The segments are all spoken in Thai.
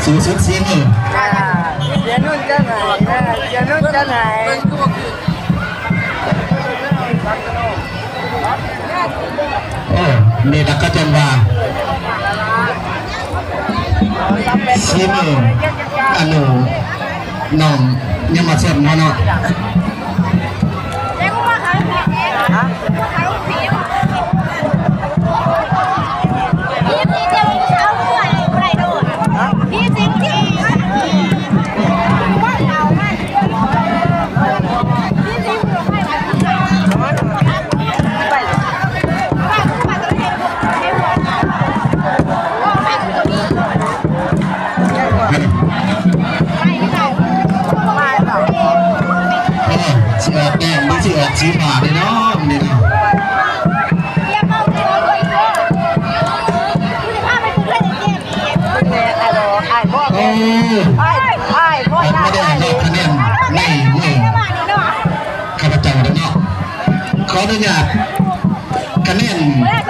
สูงสุด4 มือเดี๋ยวนุ่นจะไหนนะเดี๋ยวนุ่นจะไหนโอ้นี่ละก็จนว่า4 มืออันนู้น้องยังมาเชื่อมเนาะสีผ่าเลยเนาะนี่นะโอ้ไม่ได้ให้คะแนนไม่ข้าพเจ้าเนาะขออนุญาตคะแนน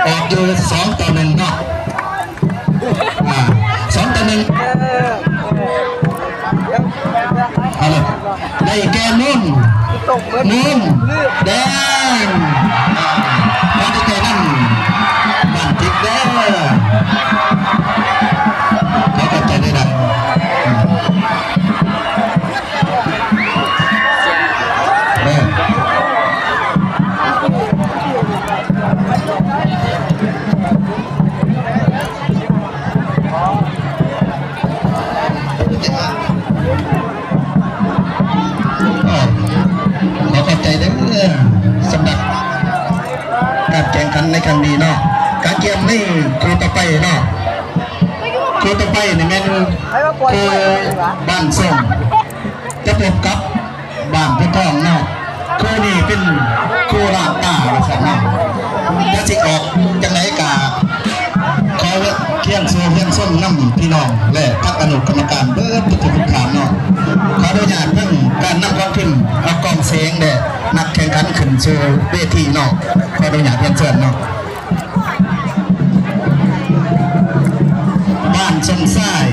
ออกอยู่2-1เนาะ2-1เอาเลยได้แก่นุ่นแดงพอได้แก่นั่นบ้านทิพย์เด้อเขาก็ใจได้ดังสำหรับการแข่งขันในครั้งนี้เนาะการเกมนี่ครูต่อไปเนาะครูต่อไปนี่แม่นคือบ้านส้มจะพบกับบ้านพี่ทองเนาะครูนี่เป็นครูลาดตาสักเนาะจะสิออกจังไรกาขอเคียงโซ่เคียงส้มน้ำพี่น้องและพักอนุกรรมการเบิร์ดทุกทุกฐานเนาะขออนุญาตเพิ่งการนำความขึ้นเอากองเสียงเด้นักแข่งขันขึ้นสู่เวทีเนาะขออนุญาตเรียนเชิญเนาะบ้านชมทราย